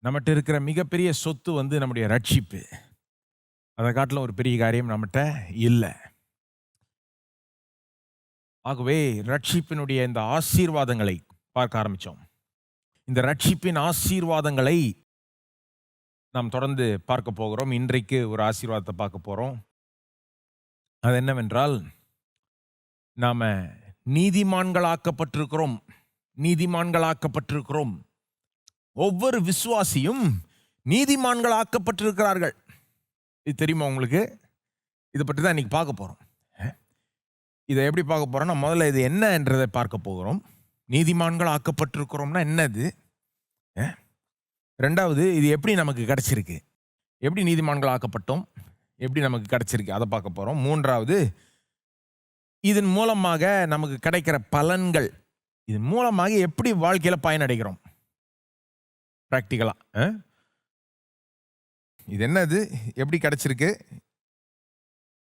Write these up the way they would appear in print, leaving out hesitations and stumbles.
நம்மகிட்ட இருக்கிற மிகப்பெரிய சொத்து வந்து நம்முடைய ரட்சிப்பு. அதை காட்டிலும் ஒரு பெரிய காரியம் நம்மகிட்ட இல்லை. ஆகவே ரட்சிப்பினுடைய இந்த ஆசீர்வாதங்களை பார்க்க ஆரம்பித்தோம். இந்த ரட்சிப்பின் ஆசீர்வாதங்களை நாம் தொடர்ந்து பார்க்க போகிறோம். இன்றைக்கு ஒரு ஆசீர்வாதத்தை பார்க்க போகிறோம். அது என்னவென்றால், நாம் நீதிமான்களாக்கப்பட்டிருக்கிறோம். நீதிமான்களாக்கப்பட்டிருக்கிறோம். ஒவ்வொரு விசுவாசியும் நீதிமான்களாக்கப்பட்டிருக்கிறார்கள். இது தெரியுமா உங்களுக்கு? இதை பற்றி தான் இன்னைக்கு பார்க்க போகிறோம். இதை எப்படி பார்க்க போகிறோம்னா, முதல்ல இது என்ன என்றதை பார்க்க போகிறோம். நீதிமான்கள் ஆக்கப்பட்டிருக்கிறோம்னா என்னது? ரெண்டாவது, இது எப்படி நமக்கு கிடைச்சிருக்கு? எப்படி நீதிமான்கள் ஆக்கப்பட்டோம்? எப்படி நமக்கு கிடைச்சிருக்கு? அதை பார்க்க போகிறோம். மூன்றாவது, இதன் மூலமாக நமக்கு கிடைக்கிற பலன்கள், இதன் மூலமாக எப்படி வாழ்க்கையில் பயனடைகிறோம் ப்ராக்டிக்கலாக. இது என்னது? எப்படி கிடைச்சிருக்கு?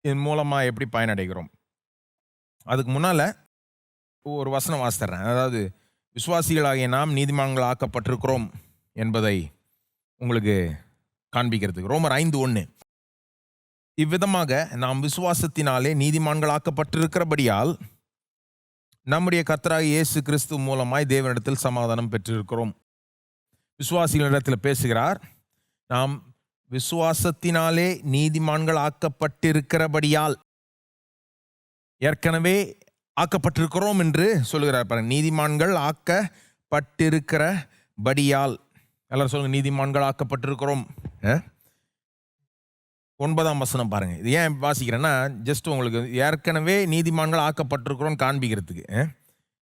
இதன் மூலமாக எப்படி பயனடைகிறோம்? அதுக்கு முன்னால் ஒரு வசனம் வாசித்தர்றேன். அதாவது, விசுவாசிகளாகிய நாம் நீதிமான்கள் ஆக்கப்பட்டிருக்கிறோம் என்பதை உங்களுக்கு காண்பிக்கிறதுக்கு. ரோமர் 5:1. இவ்விதமாக நாம் விசுவாசத்தினாலே நீதிமான்கள் ஆக்கப்பட்டிருக்கிறபடியால் நம்முடைய கர்த்தராகிய இயேசு கிறிஸ்து மூலமாய் தேவனிடத்தில் சமாதானம் பெற்றிருக்கிறோம். விசுவாசிகளிடத்தில் பேசுகிறார். நாம் விசுவாசத்தினாலே நீதிமான்கள் ஆக்கப்பட்டிருக்கிறபடியால், ஏற்கனவே ஆக்கப்பட்டிருக்கிறோம் என்று சொல்லுகிறார் பாருங்க. நீதிமான்கள் ஆக்கப்பட்டிருக்கிறபடியால். எல்லாரும் சொல்லுங்க, நீதிமான்கள் ஆக்கப்பட்டிருக்கிறோம். 9ஆம் வசனம் பாருங்க. இது ஏன் வாசிக்கிறேன்னா, ஜஸ்ட் உங்களுக்கு ஏற்கனவே நீதிமான்கள் ஆக்கப்பட்டிருக்கிறோம் காண்பிக்கிறதுக்கு.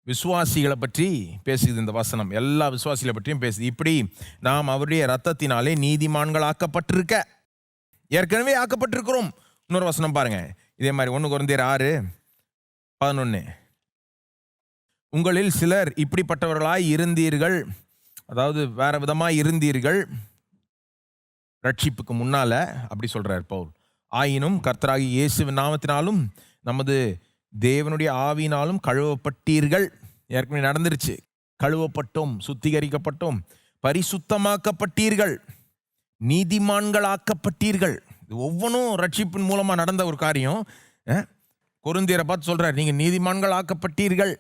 விசுவாசிகளை பற்றி பேசுகிறது இந்த வசனம். எல்லா விசுவாசிகளை பற்றியும் பேசுது. இப்படி நாம் அவருடைய இரத்தத்தினாலே நீதிமான்கள் ஆக்கப்பட்டிருக்க, ஏற்கனவே ஆக்கப்பட்டிருக்கிறோம். இன்னொரு வசனம் பாருங்க, இதே மாதிரி 1 கொரிந்தியர் 6:11. உங்களில் சிலர் இப்படிப்பட்டவர்களாய் இருந்தீர்கள், அதாவது வேற விதமாய் இருந்தீர்கள் ரட்சிப்புக்கு முன்னால, அப்படி சொல்றார் பவுல். ஆயினும் கர்த்தராகிய இயேசுவின் நாமத்தினாலும் நமது தேவனுடைய ஆவியினாலும் கழுவப்பட்டீர்கள். ஏற்கனவே நடந்துருச்சு. கழுவப்பட்டோம், சுத்திகரிக்கப்பட்டோம், பரிசுத்தமாக்கப்பட்டீர்கள், நீதிமான்களாக்கப்பட்டீர்கள். இது ஒவ்வொன்றும் ரட்சிப்பின் மூலமா நடந்த ஒரு காரியம். கொரிந்தியரை பார்த்து சொல்றார், நீங்க நீதிமான்கள் ஆக்கப்பட்டீர்கள்.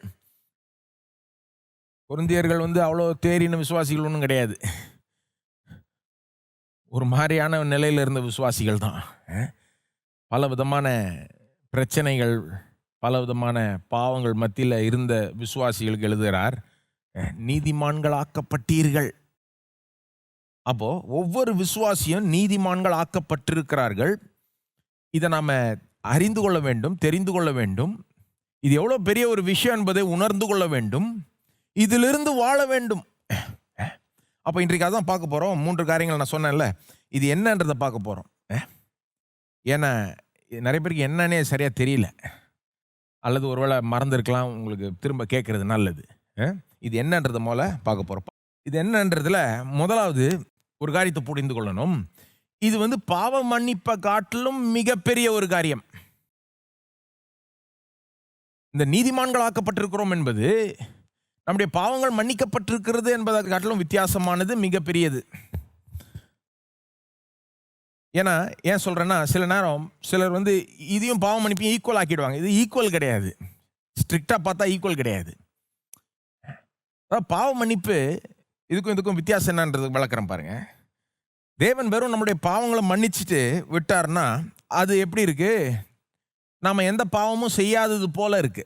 கொரிந்தியர்கள் அவ்வளோ தேறின விசுவாசிகள் ஒன்றும் கிடையாது. ஒரு மாதிரியான நிலையில் இருந்த விசுவாசிகள் தான். பல விதமான பிரச்சனைகள், பல விதமான பாவங்கள் மத்தியில் இருந்த விசுவாசிகளுக்கு எழுதுகிறார், நீதிமான்கள் ஆக்கப்பட்டீர்கள். அப்போ ஒவ்வொரு விசுவாசியும் நீதிமான்கள் ஆக்கப்பட்டிருக்கிறார்கள். இதை நாம் அறிந்து கொள்ள வேண்டும், தெரிந்து கொள்ள வேண்டும். இது எவ்வளோ பெரிய ஒரு விஷயம் என்பதை உணர்ந்து கொள்ள வேண்டும். இதிலிருந்து வாழ வேண்டும். அப்போ இன்றைக்கு அதான் பார்க்க போகிறோம். 3 காரியங்கள் நான் சொன்னேன்ல, இது என்னன்றதை பார்க்க போகிறோம். ஏன்னா நிறைய பேருக்கு என்னன்னே சரியாக தெரியல, அல்லது ஒருவேளை மறந்துருக்கலாம். உங்களுக்கு திரும்ப கேட்குறது நல்லது. இது என்னன்றதை முதல்ல பார்க்க போகிறோம். இது என்னன்றதுல முதலாவது ஒரு காரியத்தை புரிந்து கொள்ளணும். இது பாவ மன்னிப்பை காட்டிலும் மிகப்பெரிய ஒரு காரியம். இந்த நீதிமான்கள் ஆக்கப்பட்டிருக்கிறோம் என்பது நம்முடைய பாவங்கள் மன்னிக்கப்பட்டிருக்கிறது என்பதை காட்டிலும் வித்தியாசமானது, மிகப்பெரியது. ஏன்னா ஏன் சொல்கிறேன்னா, சில நேரம் சிலர் இதையும் பாவம் மன்னிப்பையும் ஈக்குவல் ஆக்கிடுவாங்க. இது ஈக்குவல் கிடையாது. ஸ்ட்ரிக்டாக பார்த்தா ஈக்குவல் கிடையாது. பாவ மன்னிப்பு இதுக்கும் வித்தியாசம் என்னன்றது விளக்குறேன் பாருங்க. தேவன் வெறும் நம்முடைய பாவங்களை மன்னிச்சுட்டு விட்டார்னா அது எப்படி இருக்கு? நாம் எந்த பாவமும் செய்யாதது போல இருக்கு.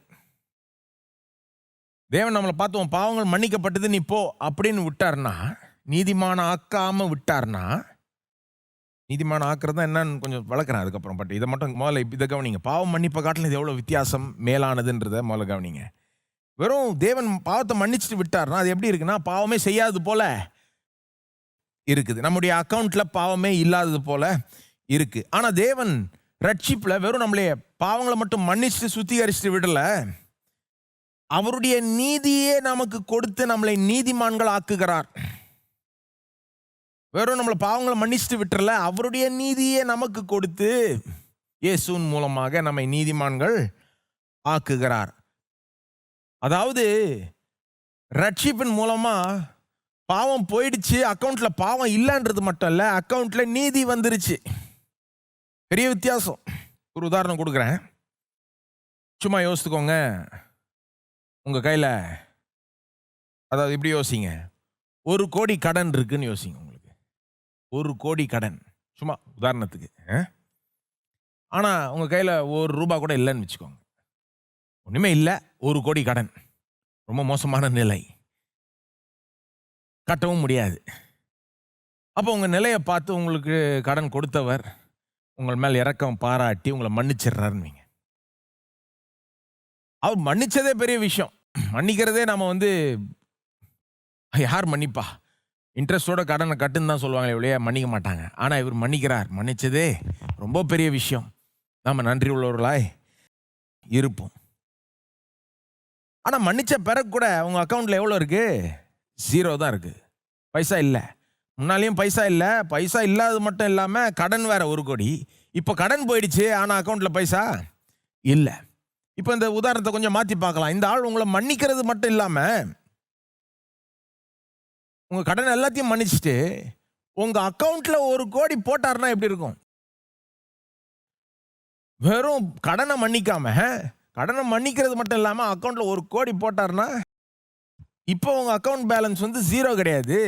தேவன் நம்மளை பார்த்து உன் பாவங்கள் மன்னிக்கப்பட்டது நீ போ அப்படின்னு விட்டார்னா, நீதிமான ஆக்காம விட்டார்னா, நீதிமான ஆக்குறது தான் என்னன்னு கொஞ்சம் வளர்க்குறேன் அதுக்கப்புறம். பட் இதை மட்டும் முதல்ல இதை கவனிங்க. பாவம் மன்னிப்பை காட்டில் இது எவ்வளோ வித்தியாசம் மேலானதுன்றதை முதல்ல கவனிங்க. வெறும் தேவன் பாவத்தை மன்னிச்சுட்டு விட்டார்னா அது எப்படி இருக்குன்னா, பாவமே செய்யாதது போல இருக்குது. நம்முடைய அக்கௌண்ட்ல பாவமே இல்லாதது போல இருக்கு. ஆனால் தேவன் ரட்சிப்பில் வெறும் நம்மளைய பாவங்களை மட்டும் மன்னிச்சுட்டு சுத்திகரிச்சுட்டு விடல, அவருடைய நீதியே நமக்கு கொடுத்து நம்மளை நீதிமான்கள் ஆக்குகிறார். வெறும் நம்மளை பாவங்களை மன்னிச்சுட்டு விட்டுறல, அவருடைய நீதியே நமக்கு கொடுத்து இயேசுவின் மூலமாக நம்மை நீதிமான்கள் ஆக்குகிறார். அதாவது ரட்சிப்பின் மூலமா பாவம் போயிடுச்சு, அக்கௌண்ட்ல பாவம் இல்லைன்றது மட்டும் இல்லை, அக்கௌண்ட்ல நீதி வந்துருச்சு. பெரிய வித்தியாசம். ஒரு உதாரணம் கொடுக்குறேன், சும்மா யோசித்துக்கோங்க. உங்கள் கையில், அதாவது இப்படி யோசிங்க, 1 கோடி கடன் இருக்குன்னு யோசிங்க. உங்களுக்கு 1 கோடி கடன், சும்மா உதாரணத்துக்கு. ஆனால் உங்கள் கையில் ₹1 கூட இல்லைன்னு வச்சுக்கோங்க. ஒன்றுமே இல்லை, 1 கோடி கடன், ரொம்ப மோசமான நிலை, கட்டவும் முடியாது. அப்போ உங்கள் நிலையை பார்த்து உங்களுக்கு கடன் கொடுத்தவர் உங்கள் மேல் இரக்கம் பாராட்டி உங்களை மன்னிச்சிடுறாருன்னு. அவர் மன்னிச்சதே பெரிய விஷயம். மன்னிக்கிறதே நம்ம யார் மன்னிப்பா, இன்ட்ரெஸ்டோட கடனை கட்டுன்னு தான் சொல்லுவாங்களே ஒழிய மன்னிக்க மாட்டாங்க. ஆனால் இவர் மன்னிக்கிறார். மன்னிச்சதே ரொம்ப பெரிய விஷயம். நாம் நன்றி உள்ளவர்களாய் இருப்போம். ஆனால் மன்னிச்ச பிறகு கூட உங்கள் அக்கௌண்ட்டில் எவ்வளோ இருக்குது? 0 தான் இருக்குது. பைசா இல்லை. முன்னாலேயும் பைசா இல்லை. பைசா இல்லாதது மட்டும் இல்லாமல் கடன் வேற 1 கோடி. இப்போ கடன் போயிடுச்சு, ஆனால் அக்கௌண்ட்டில் பைசா இல்லை. இப்போ இந்த உதாரணத்தை கொஞ்சம் மாற்றி பார்க்கலாம். இந்த ஆள் உங்களை மன்னிக்கிறது மட்டும் இல்லாமல் உங்கள் கடன் எல்லாத்தையும் மன்னிச்சுட்டு உங்கள் அக்கௌண்ட்டில் 1 கோடி போட்டாருன்னா எப்படி இருக்கும்? வெறும் கடனை மன்னிக்காம, கடனை மன்னிக்கிறது மட்டும் இல்லாமல் அக்கௌண்ட்டில் 1 கோடி போட்டாருன்னா இப்போ உங்கள் அக்கௌண்ட் பேலன்ஸ் 0 கிடையாது,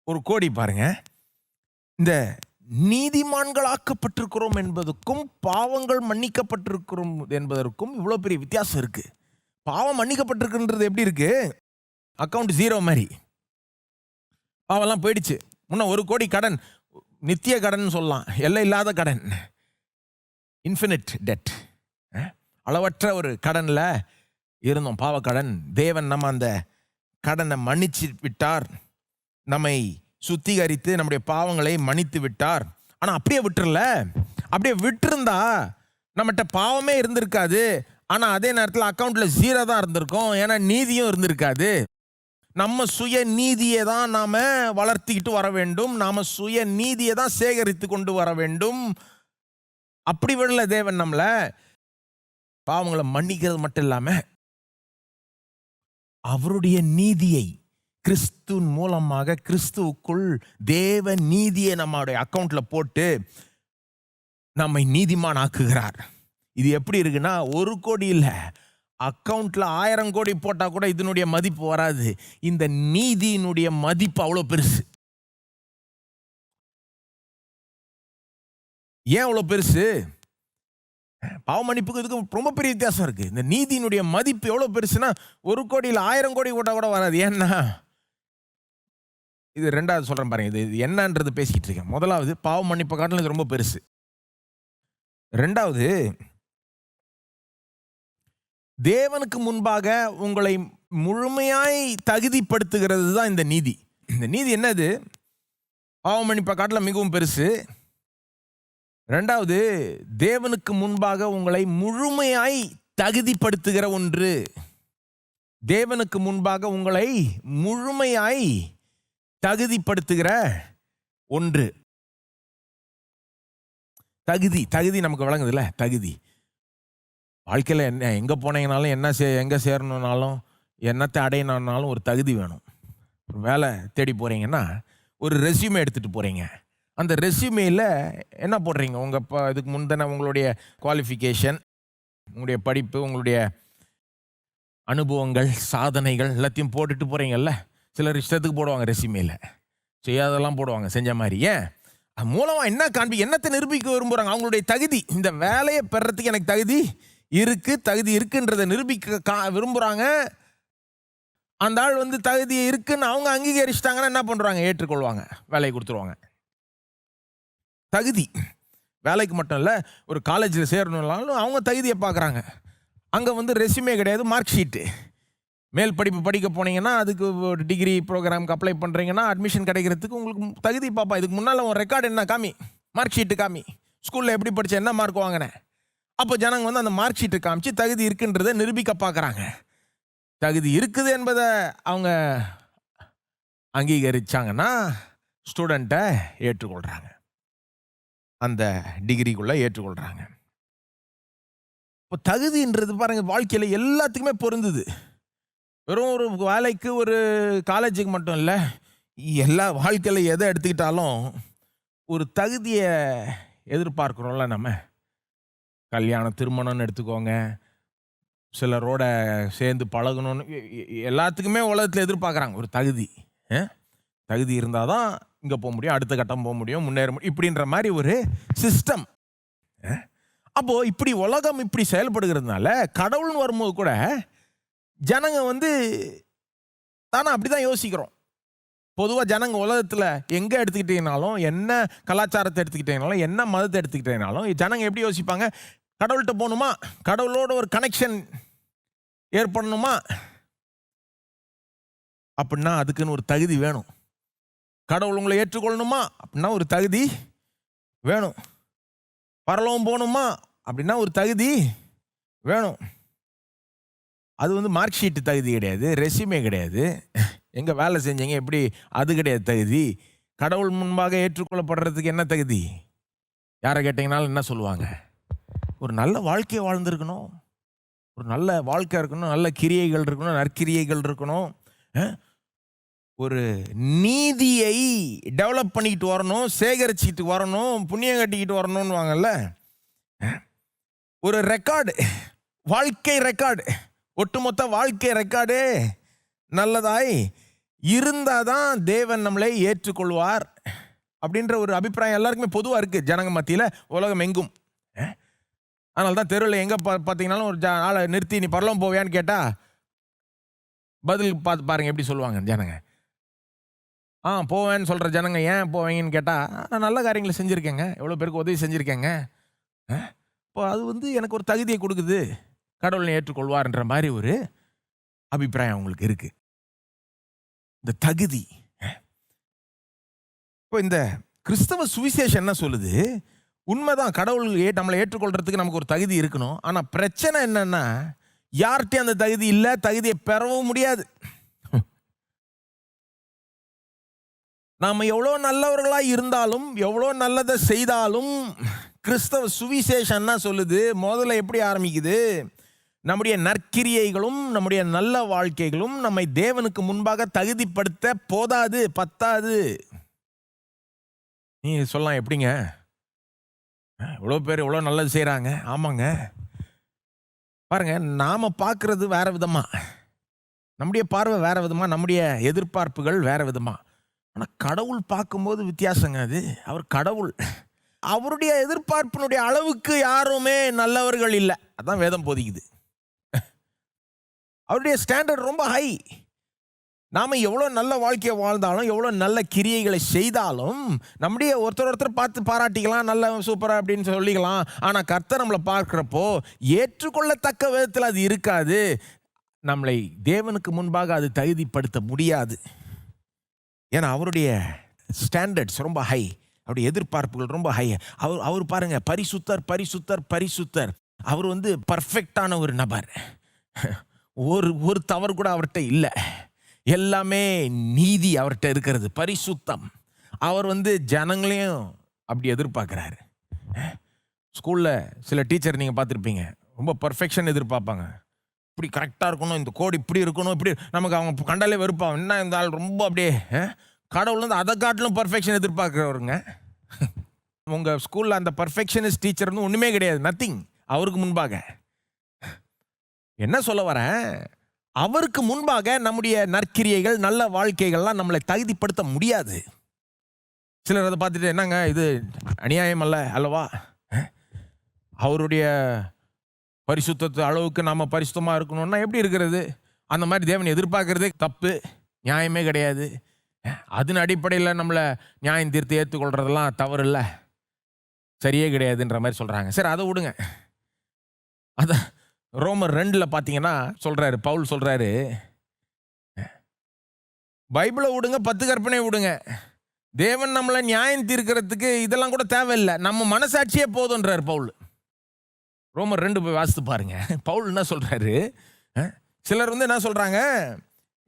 1 கோடி. பாருங்க, இந்த நீதிமான்களாக்கப்பட்டிருக்கிறோம் என்பதற்கும் பாவங்கள் மன்னிக்கப்பட்டிருக்கிறோம் என்பதற்கும் இவ்வளோ பெரிய வித்தியாசம் இருக்கு. பாவம் மன்னிக்கப்பட்டிருக்குன்றது எப்படி இருக்கு? அக்கௌண்ட் 0 மாதிரி, பாவம்லாம் போயிடுச்சு. முன்ன 1 கோடி கடன், நித்திய கடன் சொல்லலாம், எல்லை இல்லாத கடன், இன்ஃபினிட் டெட், அளவற்ற ஒரு கடனில் இருந்தோம், பாவக்கடன். தேவன் நம்ம அந்த கடனை மன்னிச்சு விட்டார், நம்மை சுத்திகரித்து நம்முடைய பாவங்களை மன்னித்து விட்டார். ஆனால் அப்படியே விட்டுறல. அப்படியே விட்டுருந்தா நம்மகிட்ட பாவமே இருந்திருக்காது. ஆனால் அதே நேரத்தில் அக்கௌண்ட்டில் 0 தான் இருந்திருக்கும். ஏன்னா நீதியும் இருந்திருக்காது. நம்ம சுய நீதியை தான் நாம் வளர்த்திக்கிட்டு வர வேண்டும். நாம் சுய நீதியை தான் சேகரித்து கொண்டு வர வேண்டும். அப்படி விடல தேவன் நம்மளை. பாவங்களை மன்னிக்கிறது மட்டும் இல்லாமல் அவருடைய நீதியை கிறிஸ்துவின் மூலமாக, கிறிஸ்துவுக்குள் தேவ நீதியை நம்மளுடைய அக்கௌண்ட்ல போட்டு நம்மை நீதிமான் ஆக்குகிறார். இது எப்படி இருக்குன்னா, 1 கோடி இல்லை, அக்கௌண்ட்ல 1000 கோடி போட்டா கூட இதனுடைய மதிப்பு வராது. இந்த நீதியினுடைய மதிப்பு அவ்வளோ பெருசு. ஏன் அவ்வளோ பெருசு? பாவ மன்னிப்புக்கு இதுக்கு ரொம்ப பெரிய வித்தியாசம் இருக்கு. இந்த நீதியினுடைய மதிப்பு எவ்வளோ பெருசுன்னா, 1 கோடியில் 1000 கோடி போட்டா கூட வராது. ஏன்னா, இது 2வது சொல்றேன் பாருங்க, இது என்னன்றது பேசிக்கிட்டு இருக்கேன். முதலாவது, பாவ மன்னிப்பு காட்டிலும் இது ரொம்ப பெருசு. 2வது, தேவனுக்கு முன்பாக உங்களை முழுமையாய் தகுதிப்படுத்துகிறது தான் இந்த நீதி. இந்த நீதி என்னது? பாவ மன்னிப்பை காட்டிலும் மிகவும் பெருசு. 2வது, தேவனுக்கு முன்பாக உங்களை முழுமையாய் தகுதிப்படுத்துகிற ஒன்று. தேவனுக்கு முன்பாக உங்களை முழுமையாய் தகுதிப்படுத்துகிற ஒன்று. தகுதி நமக்கு விளங்குதுல்ல. தகுதி வாழ்க்கையில் என்ன, எங்கே போனீங்கனாலும், எங்கே சேரணுன்னாலும், என்னத்தை அடையணுன்னாலும் ஒரு தகுதி வேணும். வேலை தேடி போகிறீங்கன்னா ஒரு ரெஸ்யூமே எடுத்துகிட்டு போகிறீங்க. அந்த ரெஸ்யூமேயில் என்ன போடுறீங்க? உங்கள் இதுக்கு முந்தின உங்களுடைய குவாலிஃபிகேஷன், உங்களுடைய படிப்பு, உங்களுடைய அனுபவங்கள், சாதனைகள் எல்லாத்தையும் போட்டுட்டு போகிறீங்கல்ல. சிலர் இஷ்டத்துக்கு போடுவாங்க, ரெஸ்யூமேல செய்யாதெல்லாம் போடுவாங்க, செஞ்ச மாதிரி. ஏன்? அது மூலமாக என்ன என்னத்தை நிரூபிக்க விரும்புகிறாங்க? அவங்களுடைய தகுதி. இந்த வேலையை பெறத்துக்கு எனக்கு தகுதி இருக்குன்றதை நிரூபிக்க விரும்புகிறாங்க. அந்த ஆள் தகுதி இருக்குன்னு அவங்க அங்கீகரிச்சிட்டாங்கன்னா என்ன பண்ணுறாங்க? ஏற்றுக்கொள்வாங்க, வேலையை கொடுத்துருவாங்க. தகுதி வேலைக்கு மட்டும் இல்லை, ஒரு காலேஜில் சேரணும்னாலும் அவங்க தகுதியை பார்க்குறாங்க. அங்கே ரெஸ்யூமே கிடையாது, மார்க் ஷீட்டு. மேல் படிப்பு படிக்க போனீங்கன்னா, அதுக்கு ஒரு டிகிரி ப்ரோக்ராமுக்கு அப்ளை பண்ணுறீங்கன்னா அட்மிஷன் கிடைக்கிறதுக்கு உங்களுக்கு தகுதி பார்ப்பா. இதுக்கு முன்னால் உன் ரெக்கார்டு என்ன காமி, மார்க் ஷீட்டு காமி, ஸ்கூலில் எப்படி படித்த, என்ன மார்க் வாங்கினேன். அப்போ ஜனங்க அந்த மார்க் ஷீட்டு காமிச்சு தகுதி இருக்குன்றதை நிரூபிக்க பார்க்குறாங்க. தகுதி இருக்குது என்பதை அவங்க அங்கீகரிச்சாங்கன்னா ஸ்டூடெண்ட்டை ஏற்றுக்கொள்கிறாங்க, அந்த டிகிரிக்குள்ளே ஏற்றுக்கொள்கிறாங்க. இப்போ தகுதின்றது பாருங்கள், வாழ்க்கையில் எல்லாத்துக்குமே பொருந்துது. வெறும் ஒரு வேலைக்கு, ஒரு காலேஜுக்கு மட்டும் இல்லை, எல்லா வாழ்க்கையில் எதை எடுத்துக்கிட்டாலும் ஒரு தகுதியை எதிர்பார்க்குறோம்ல நம்ம. கல்யாணம், திருமணம்னு எடுத்துக்கோங்க, சிலரோட சேர்ந்து பழகணும்னு எல்லாத்துக்குமே உலகத்தில் எதிர்பார்க்குறாங்க ஒரு தகுதி. தகுதி இருந்தால் தான் இங்கே போக முடியும், அடுத்த கட்டம் போக முடியும், முன்னேற முடியும், இப்படின்ற மாதிரி ஒரு சிஸ்டம். அப்போது இப்படி உலகம் இப்படி செயல்படுகிறதுனால கடவுள்னு வரும்போது கூட ஜனங்க தானே அப்படி தான் யோசிக்கிறோம். பொதுவாக ஜனங்க உலகத்தில் எங்கே எடுத்துக்கிட்டீங்கனாலும், என்ன கலாச்சாரத்தை எடுத்துக்கிட்டீங்கனாலும், என்ன மதத்தை எடுத்துக்கிட்டீங்கனாலும், ஜனங்க எப்படி யோசிப்பாங்க? கடவுள்கிட்ட போகணுமா, கடவுளோட ஒரு கனெக்ஷன் ஏற்படணுமா அப்படின்னா அதுக்குன்னு ஒரு தகுதி வேணும். கடவுள் உங்களை ஏற்றுக்கொள்ளணுமா அப்படின்னா ஒரு தகுதி வேணும். பரலோகம் போகணுமா அப்படின்னா ஒரு தகுதி வேணும். அது மார்க் ஷீட்டு தகுதி கிடையாது, ரெஸ்யூமே கிடையாது, எங்கே வேலை செஞ்சீங்க எப்படி, அது கிடையாது தகுதி. கடவுள் முன்பாக ஏற்றுக்கொள்ளப்படுறதுக்கு என்ன தகுதி? யாரை கேட்டிங்கனாலும் என்ன சொல்லுவாங்க? ஒரு நல்ல வாழ்க்கையை வாழ்ந்துருக்கணும், ஒரு நல்ல வாழ்க்கை இருக்கணும், நல்ல கிரியைகள் இருக்கணும், நற்கிரியைகள் இருக்கணும், ஒரு நீதியை டெவலப் பண்ணிக்கிட்டு வரணும், சேகரிச்சுக்கிட்டு வரணும், புண்ணியம் கட்டிக்கிட்டு வரணும்னு வாங்கல்ல. ஒரு ரெக்கார்டு, வாழ்க்கை ரெக்கார்டு, ஒட்டுமொத்த வாழ்க்கை ரெக்கார்டு நல்லதாய் இருந்தால் தான் தேவன் நம்மளை ஏற்றுக்கொள்வார் அப்படின்ற ஒரு அபிப்பிராயம் எல்லாருக்குமே பொதுவாக இருக்குது ஜனங்க மத்தியில், உலகம் எங்கும். அதனால தான் தெருவில் எங்கே பார்த்தீங்கன்னாலும் ஒரு ஆளை நிறுத்தி நீ பரலோகம் போவியான்னு கேட்டால் பதில் பார்த்து பாருங்கள் எப்படி சொல்லுவாங்க ஜனங்க. போவேன்னு சொல்கிற ஜனங்க ஏன் போவீங்கன்னு கேட்டால், நான் நல்ல காரியங்களை செஞ்சுருக்கேங்க, எவ்வளோ பேருக்கு உதவி செஞ்சுருக்கேங்க, இப்போ அது எனக்கு ஒரு தகுதியை கொடுக்குது, கடவுளை ஏற்றுக்கொள்வார்ன்ற மாதிரி ஒரு அபிப்பிராயம் அவங்களுக்கு இருக்குது. இந்த தகுதி. இப்போ இந்த கிறிஸ்தவ சுவிசேஷம் என்ன சொல்லுது? உண்மைதான், கடவுள் நம்மளை ஏற்றுக்கொள்றதுக்கு நமக்கு ஒரு தகுதி இருக்கணும். ஆனால் பிரச்சனை என்னன்னா, யார்கிட்டையும் அந்த தகுதி இல்லை, தகுதியை பெறவும் முடியாது. நாம் எவ்வளோ நல்லவர்களாக இருந்தாலும், எவ்வளோ நல்லதை செய்தாலும், கிறிஸ்தவ சுவிசேஷம் என்ன சொல்லுது? முதல்ல எப்படி ஆரம்பிக்குது? நம்முடைய நற்கிரியைகளும் நம்முடைய நல்ல வாழ்க்கைகளும் நம்மை தேவனுக்கு முன்பாக தகுதிப்படுத்த போதாது, பத்தாது. நீ சொல்லலாம், எப்படிங்க இவ்வளோ பேர் இவ்வளோ நல்லது செய்கிறாங்க? ஆமாங்க, பாருங்க, நாம் பார்க்குறது வேற விதமாக, நம்முடைய பார்வை வேற விதமாக, நம்முடைய எதிர்பார்ப்புகள் வேற விதமாக. ஆனால் கடவுள் பார்க்கும்போது வித்தியாசங்க. அது அவர் கடவுள், அவருடைய எதிர்பார்ப்பினுடைய அளவுக்கு யாருமே நல்லவர்கள் இல்லை. அதான் வேதம் போதிக்குது. அவருடைய ஸ்டாண்டர்ட் ரொம்ப ஹை. நாம் எவ்வளோ நல்ல வாழ்க்கையை வாழ்ந்தாலும், எவ்வளோ நல்ல கிரியைகளை செய்தாலும், நம்முடைய ஒருத்தர் பார்த்து பாராட்டிக்கலாம், நல்ல சூப்பராக அப்படின்னு சொல்லிக்கலாம். ஆனால் கர்த்தர் நம்மளை பார்க்குறப்போ ஏற்றுக்கொள்ளத்தக்க விதத்தில் அது இருக்காது. நம்மளை தேவனுக்கு முன்பாக அது தகுதிப்படுத்த முடியாது. ஏன்னா அவருடைய ஸ்டாண்டர்ட்ஸ் ரொம்ப ஹை, அவருடைய எதிர்பார்ப்புகள் ரொம்ப ஹை. அவர் பாருங்க, பரிசுத்தர் பரிசுத்தர் பரிசுத்தர். அவர் பர்ஃபெக்டான ஒரு நபர், ஒரு தவறு கூட அவர்கிட்ட இல்லை, எல்லாமே நீதி அவர்கிட்ட இருக்கிறது, பரிசுத்தம். அவர் ஜனங்களையும் அப்படி எதிர்பார்க்குறாரு. ஸ்கூலில் சில டீச்சர் நீங்கள் பார்த்துருப்பீங்க, ரொம்ப பர்ஃபெக்ஷன் எதிர்பார்ப்பாங்க. இப்படி கரெக்டாக இருக்கணும், இந்த கோடு இப்படி இருக்கணும், இப்படி நமக்கு அவங்க கண்டாலே வெறுப்பாங்க. என்ன இந்த ஆள் ரொம்ப அப்படியே. கடவுள் அதை காட்டிலும் பர்ஃபெக்ஷன் எதிர்பார்க்குறவருங்க. உங்கள் ஸ்கூலில் அந்த பர்ஃபெக்ஷனிஸ்ட் டீச்சர் ஒன்றுமே கிடையாது, நத்திங். அவருக்கு முன்பாக என்ன சொல்ல வரேன், அவருக்கு முன்பாக நம்முடைய நற்கிரியைகள் நல்ல வாழ்க்கைகள்லாம் நம்மளை தகுதிப்படுத்த முடியாது. சிலர் அதை பார்த்துட்டு என்னங்க இது அநியாயம் அல்லவா, அவருடைய பரிசுத்த அளவுக்கு நாம் பரிசுத்தமாக இருக்கணும்னா எப்படி இருக்கிறது? அந்த மாதிரி தேவன் எதிர்பார்க்கறதே தப்பு, நியாயமே கிடையாது. அதன் அடிப்படையில் நம்மளை நியாயம் தீர்த்து ஏற்றுக்கொள்றதெல்லாம் தவறு இல்லை, சரியே கிடையாதுன்ற மாதிரி சொல்கிறாங்க. சரி, அதை விடுங்க. அதான் ரோமர் 2 பார்த்தீங்கன்னா சொல்கிறாரு, பவுல் சொல்கிறாரு, பைபிளை விடுங்க, 10 கற்பனை விடுங்க, தேவன் நம்மளை நியாயம் தீர்க்கிறதுக்கு இதெல்லாம் கூட தேவையில்லை, நம்ம மனசாட்சியே போதுன்றார் பவுல். ரோமர் 2 போய் வாசித்து பாருங்க. பவுல் என்ன சொல்கிறாரு? சிலர் என்ன சொல்கிறாங்க,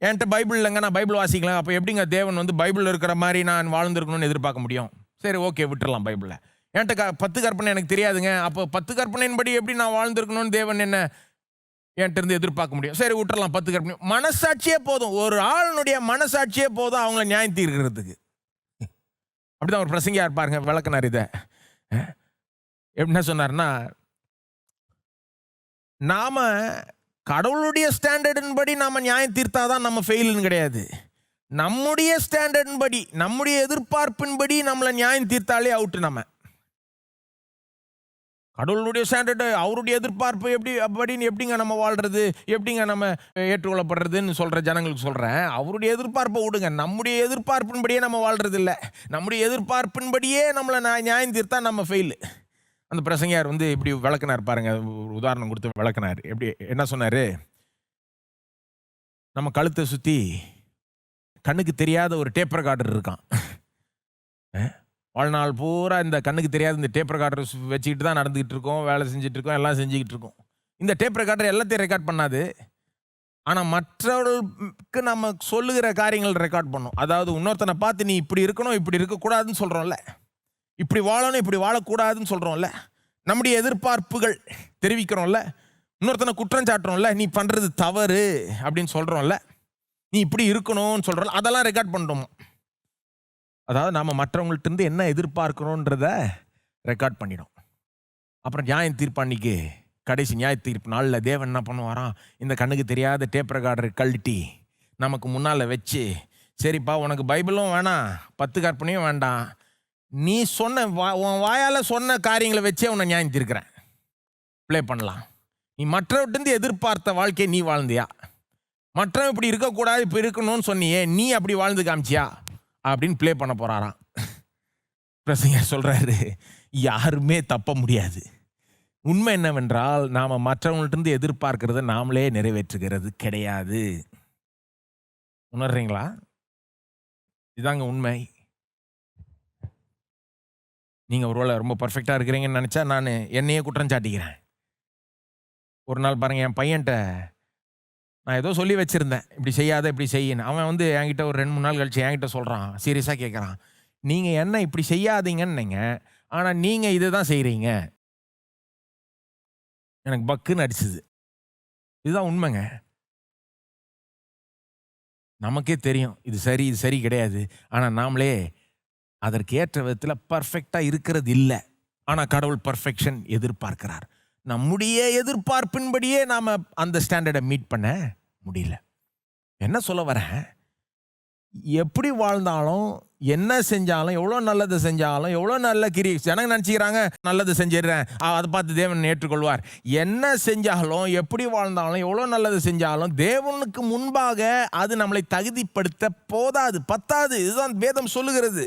என்கிட்ட பைபிள் இல்லைங்க, நான் பைபிள் வாசிக்கலாம், அப்போ எப்படிங்க தேவன் பைபிள் இருக்கிற மாதிரி நான் வாழ்ந்துருக்கணும்னு எதிர்பார்க்க முடியும்? சரி, ஓகே, விட்டுடலாம் பைபிளில். என்கிட்ட 10 கற்பனை எனக்கு தெரியாதுங்க, அப்போ 10 கற்பனையின்படி எப்படி நான் வாழ்ந்துருக்கணும்னு தேவன் என்ன என்கிட்ட இருந்து எதிர்பார்க்க முடியும். சரி விட்டுறலாம், 10 கற்பனை. மனசாட்சியே போதும், ஒரு ஆளுடைய மனசாட்சியே போதும் அவங்கள நியாயம் தீர்க்கிறதுக்கு. அப்படிதான் ஒரு பிரசங்கியா இருப்பாருங்க, விளக்குனார் இதை. என்ன சொன்னார்னா, நாம கடவுளுடைய ஸ்டாண்டர்டின் படி நாம நியாயம் தீர்த்தாதான் நம்ம ஃபெயிலுன்னு கிடையாது. நம்முடைய ஸ்டாண்டர்டின் படி, நம்முடைய எதிர்பார்ப்பின் படி நம்மளை நியாயம் தீர்த்தாலே அவுட்டு. நம்ம கடவுளுடைய ஸ்டாண்டர்டு, அவருடைய எதிர்பார்ப்பு எப்படி அப்படின்னு எப்படிங்க நம்ம வாழ்றது, எப்படிங்க நம்ம ஏற்றுக்கொள்ளப்படுறதுன்னு சொல்கிற ஜனங்களுக்கு சொல்கிறேன், அவருடைய எதிர்பார்ப்பை விடுங்க. நம்முடைய எதிர்பார்ப்பின்படியே நம்ம வாழ்றது இல்லை. நம்முடைய எதிர்பார்ப்பின்படியே நம்மளை நியாயம் தீர்த்தா நம்ம ஃபெயிலு. அந்த பிரசங்கியார் இப்படி விளக்குனார் பாருங்க, ஒரு உதாரணம் கொடுத்து விளக்குனார். எப்படி என்ன சொன்னார், நம்ம கழுத்தை சுற்றி கண்ணுக்கு தெரியாத ஒரு டேப் ரெக்கார்டர் இருக்கான். வாழ்நாள் பூரா இந்த கண்ணுக்கு தெரியாத இந்த டேப் ரெக்கார்டர் வச்சுக்கிட்டு தான் நடந்துக்கிட்டு இருக்கோம், வேலை செஞ்சுட்டு இருக்கோம், எல்லாம் செஞ்சுக்கிட்டு இருக்கோம். இந்த டேப் ரெக்கார்டர் எல்லாத்தையும் ரெக்கார்ட் பண்ணாது, ஆனால் மற்றவர்களுக்கு நம்ம சொல்லுகிற காரியங்கள் ரெக்கார்ட் பண்ணும். அதாவது இன்னொருத்தனை பார்த்து நீ இப்படி இருக்கணும், இப்படி இருக்கக்கூடாதுன்னு சொல்கிறோம்ல, இப்படி வாழணும், இப்படி வாழக்கூடாதுன்னு சொல்கிறோம்ல, நம்முடைய எதிர்பார்ப்புகள் தெரிவிக்கிறோம்ல, இன்னொருத்தனை குற்றம் சாட்டுறோம்ல, நீ பண்ணுறது தவறு அப்படின்னு சொல்கிறோம்ல, நீ இப்படி இருக்கணும்னு சொல்கிறோம்ல, அதெல்லாம் ரெக்கார்ட் பண்ணுறோம். அதாவது நாம் மற்றவங்கள்ட்ட என்ன எதிர்பார்க்கிறோன்றத ரெக்கார்ட் பண்ணிடும். அப்புறம் நியாயம் தீர்ப்பாண்டிக்கு கடைசி நியாய தீர்ப்பு நாளில் தேவன் என்ன பண்ணுவாராம், இந்த கண்ணுக்கு தெரியாத டேப் ரெக்கார்டரை கழட்டி நமக்கு முன்னால் வச்சு, சரிப்பா உனக்கு பைபிளும் வேணாம், 10 கற்பனையும் வேண்டாம், நீ சொன்ன உன் வாயால் சொன்ன காரியங்களை வச்சே உன்னை நியாயம் தீர்க்கிறேன், ப்ளே பண்ணலாம். நீ மற்றவர்கிட்ட எதிர்பார்த்த வாழ்க்கையை நீ வாழ்ந்தியா, மற்றவன் இப்படி இருக்கக்கூடாது இப்போ இருக்கணும்னு சொன்னியே, நீ அப்படி வாழ்ந்து காமிச்சியா அப்படின்னு ப்ளே பண்ண போகிறாராம். பிரசங்கர் சொல்கிறாரு, யாருமே தப்ப முடியாது. உண்மை என்னவென்றால் நாம் மற்றவங்கள்ட்ட எதிர்பார்க்கிறத நாமளே நிறைவேற்றுகிறது கிடையாது. உணர்றீங்களா? இதாங்க உண்மை. நீங்கள் ஒருவேளை ரொம்ப பர்ஃபெக்டாக இருக்கிறீங்கன்னு நினச்சா நான் என்னையே குற்றம் சாட்டிக்கிறேன். ஒரு நாள் பாருங்கள், என் பையன்கிட்ட நான் ஏதோ சொல்லி வச்சுருந்தேன், இப்படி செய்யாத இப்படி செய்யணும். அவன் என்கிட்ட ஒரு 2-3 நாள் கழிச்சு என்கிட்ட சொல்கிறான், சீரியஸாக கேட்குறான், நீங்கள் என்ன இப்படி செய்யாதீங்கன்னு, ஆனால் நீங்கள் இதை தான் செய்கிறீங்க. எனக்கு பக்குன்னு அடிச்சுது. இதுதான் உண்மைங்க. நமக்கே தெரியும் இது சரி, இது சரி கிடையாது. ஆனால் நாமளே அதற்கு ஏற்ற விதத்தில் பர்ஃபெக்டாக இருக்கிறது இல்லை. ஆனால் கடவுள் பர்ஃபெக்ஷன் எதிர்பார்க்கிறார். நம்முடைய எதிர்பார்ப்பின்படியே நாம் அந்த ஸ்டாண்டர்டை மீட் பண்ண முடியல. என்ன சொல்ல வரேன், எப்படி வாழ்ந்தாலும், என்ன செஞ்சாலும், எவ்வளோ நல்லது செஞ்சாலும், எவ்வளோ நல்ல ஜனங்க நினச்சிக்கிறாங்க நல்லது செஞ்சிடுறேன், அதை பார்த்து தேவன் ஏற்றுக்கொள்வார். என்ன செஞ்சாலும், எப்படி வாழ்ந்தாலும், எவ்வளோ நல்லது செஞ்சாலும் தேவனுக்கு முன்பாக அது நம்மளை தகுதிப்படுத்த போதாது, பத்தாது. இதுதான் வேதம் சொல்லுகிறது.